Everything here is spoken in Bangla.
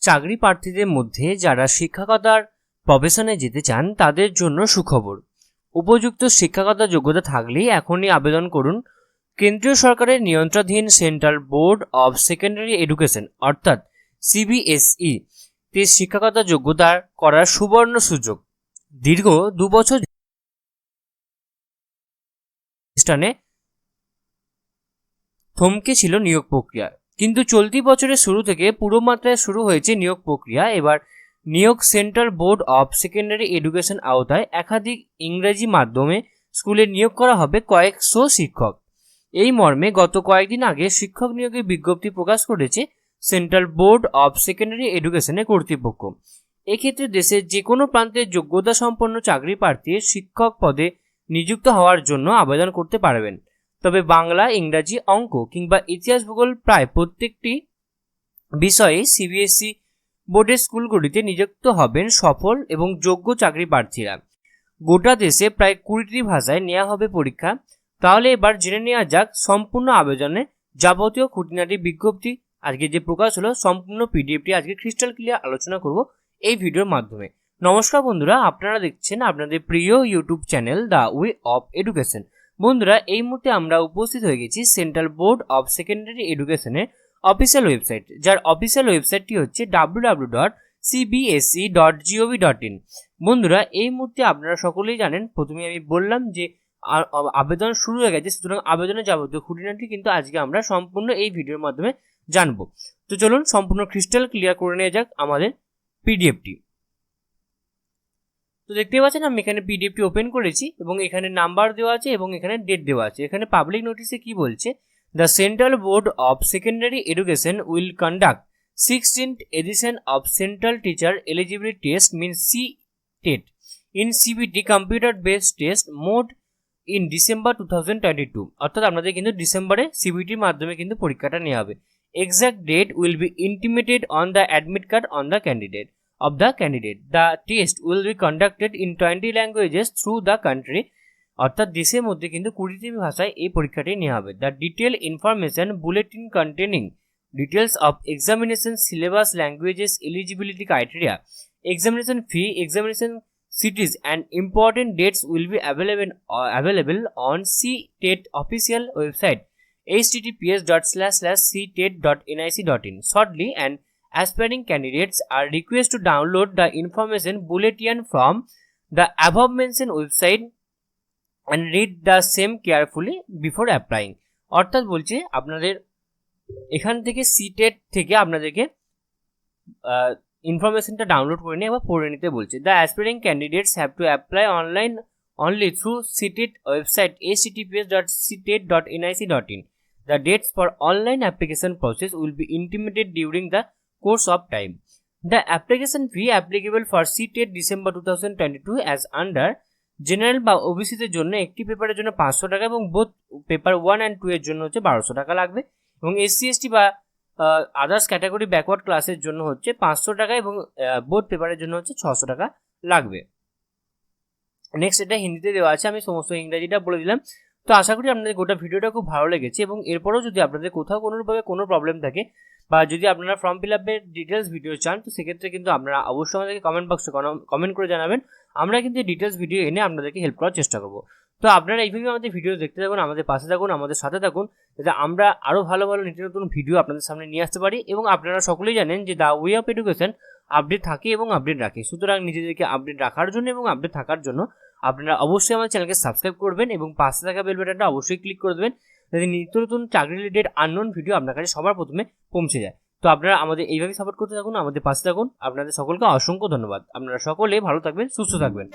চাকরি প্রার্থীদের মধ্যে যারা শিক্ষকতার প্রফেশনে যেতে চান তাদের জন্য সুখবর। উপযুক্ত শিক্ষকতা যোগ্যতা থাকলেই এখনই আবেদন করুন। কেন্দ্রীয় সরকারের নিয়ন্ত্রণাধীন central board of secondary education অর্থাৎ CBSE তে শিক্ষকতা যোগ্যতা করার সুবর্ণ সুযোগ। দীর্ঘ 2 বছর প্রতিষ্ঠানে থমকে ছিল নিয়োগ প্রক্রিয়া, কিন্তু চলতি বছরের শুরু থেকে পুরো মাত্রায় শুরু হয়েছে নিয়োগ প্রক্রিয়া। এবার নিয়োগ central board of secondary education আওতায় একাধিক ইংরেজি মাধ্যমে স্কুলে নিয়োগ করা হবে কয়েকশো শিক্ষক। এই মর্মে গত কয়েকদিন আগে শিক্ষক নিয়োগের বিজ্ঞপ্তি প্রকাশ করেছে সেন্ট্রাল বোর্ড অব সেকেন্ডারি এডুকেশনের কর্তৃপক্ষ। এক্ষেত্রে দেশের যে কোনো প্রান্তের যোগ্যতা সম্পন্ন চাকরি প্রার্থী শিক্ষক পদে নিযুক্ত হওয়ার জন্য আবেদন করতে পারবেন। তবে বাংলা, ইংরাজি, অঙ্ক কিংবা ইতিহাস, ভূগোল প্রায় প্রত্যেকটি বিষয়ে CBSE বোর্ডের স্কুলগুলিতে নিযুক্ত হবেন সফল এবং যোগ্য চাকরি প্রার্থীরা। গোটা দেশে প্রায় 20টি ভাষায় নেওয়া হবে পরীক্ষা। তাহলে এবার জেনে নেওয়া যাক সম্পূর্ণ আবেদনের যাবতীয় খুঁটিনাটি বিজ্ঞপ্তি। আজকে যে প্রকাশ হলো সম্পূর্ণ PDFটি আজকে ক্রিস্টাল ক্লিয়ার আলোচনা করব এই ভিডিওর মাধ্যমে। নমস্কার বন্ধুরা, আপনারা দেখছেন আপনাদের প্রিয় YouTube channel the way of education. বন্ধুরা, এই মুহূর্তে আমরা উপস্থিত হয়ে গেছি সেন্ট্রাল বোর্ড অব সেকেন্ডারি এডুকেশনের অফিসিয়াল ওয়েবসাইট, যার অফিসিয়াল ওয়েবসাইটটি হচ্ছে www.cbse.gov.in। বন্ধুরা, এই মুহূর্তে আপনারা সকলেই জানেন, প্রথমে আমি বললাম যে আবেদন শুরু হয়ে গেছে, সুতরাং আবেদনের যাবতীয় খুঁটিনাটি কিন্তু আজকে আমরা সম্পূর্ণ এই ভিডিওর মাধ্যমে জানবো। তো চলুন সম্পূর্ণ ক্রিস্টাল ক্লিয়ার করে নেওয়া যাক আমাদের PDFটি। তো দেখতে পাচ্ছেন আমি এখানে PDFটি ওপেন করেছি এবং এখানে নাম্বার দেওয়া আছে এবং এখানে ডেট দেওয়া আছে। এখানে পাবলিক নোটিশে কি বলছে, the central board of secondary education will conduct 16th edition of Central Teacher Eligibility Test means CTET in CBT computer based test mode in December 2022। অর্থাৎ আপনাদের কিন্তু ডিসেম্বরে CBTর মাধ্যমে কিন্তু পরীক্ষাটা নেওয়া হবে। Exact date will be intimated on the admit card on the candidate of the candidate. The test will be conducted in 20 languages through the country। অর্থাৎ দেশের মধ্যে কিন্তু 20টি ভাষায় এই পরীক্ষাটি নেওয়া হবে। The detailed information bulletin containing details of examination syllabus, languages, eligibility criteria, examination fee, examination cities and important dates will be available on CTET official website https://ctet.nic.in shortly, and aspiring candidates are requested to download the information bulletin from the above mentioned website and read the same carefully before applying। অর্থাৎ বলছে আপনাদের এখান থেকে CTET থেকে আপনাদেরকে ইনফরমেশনটা ডাউনলোড করে নিয়ে বা পড়ে নিতে বলছে। The aspiring candidates have to apply online only through CTET website https://ctet.nic.in। The dates for online application process will be intimated during the course of time. The application fee applicable for CTET December 2022 as under general বা ওবিসিদের জন্য একটি পেপারের জন্য 500 টাকা এবং বোথ পেপার 1 and 2 এর জন্য হচ্ছে 1200 টাকা লাগবে, এবং SC ST বা আদার্স ক্যাটাগরি ব্যাকওয়ার্ড ক্লাসের জন্য হচ্ছে 500 টাকা এবং বোথ পেপারের জন্য হচ্ছে 600 টাকা লাগবে। নেক্সট এটা হিন্দিতে দেওয়া আছে, আমি সমস্ত ইংরেজিটা বলে দিলাম। তো আশা করি আপনাদের গোটা ভিডিওটা খুব ভালো লেগেছে, এবং এরপরেও যদি আপনাদের কোথাও কোনোভাবে কোনো প্রবলেম থাকে বা যদি আপনারা ফর্ম ফিল আপের ডিটেলস ভিডিও চান, তো সেক্ষেত্রে কিন্তু আপনারা অবশ্যই আমাদেরকে কমেন্ট বক্সে কমেন্ট করে জানাবেন। আমরা কিন্তু ডিটেলস ভিডিও এনে আপনাদেরকে হেল্প করার চেষ্টা করবো। তো আপনারা এইভাবে আমাদের ভিডিও দেখতে থাকুন, আমাদের পাশে থাকুন, আমাদের সাথে থাকুন, যাতে আমরা আরও ভালো ভালো নিত্য নতুন ভিডিও আপনাদের সামনে নিয়ে আসতে পারি। এবং আপনারা সকলেই জানেন যে the way of education update থাকে এবং আপডেট রাখে, সুতরাং নিজেদেরকে আপডেট রাখার জন্য এবং আপডেট থাকার জন্য আপনারা অবশ্যই আমার চ্যানেলকে সাবস্ক্রাইব করবেন এবং পাশে থাকা বেল বাটনটা অবশ্যই ক্লিক করে দেবেন, যাতে নিত্য নতুন চাকরি রিলেটেড আননোন ভিডিও আপনার কাছে সবার প্রথমে পৌঁছে যায়। তো আপনারা আমাদের এইভাবে সাপোর্ট করতে থাকুন, আমাদের পাশে থাকুন। আপনাদের সকলকে অসংখ্য ধন্যবাদ। আপনারা সকলে ভালো থাকবেন, সুস্থ থাকবেন।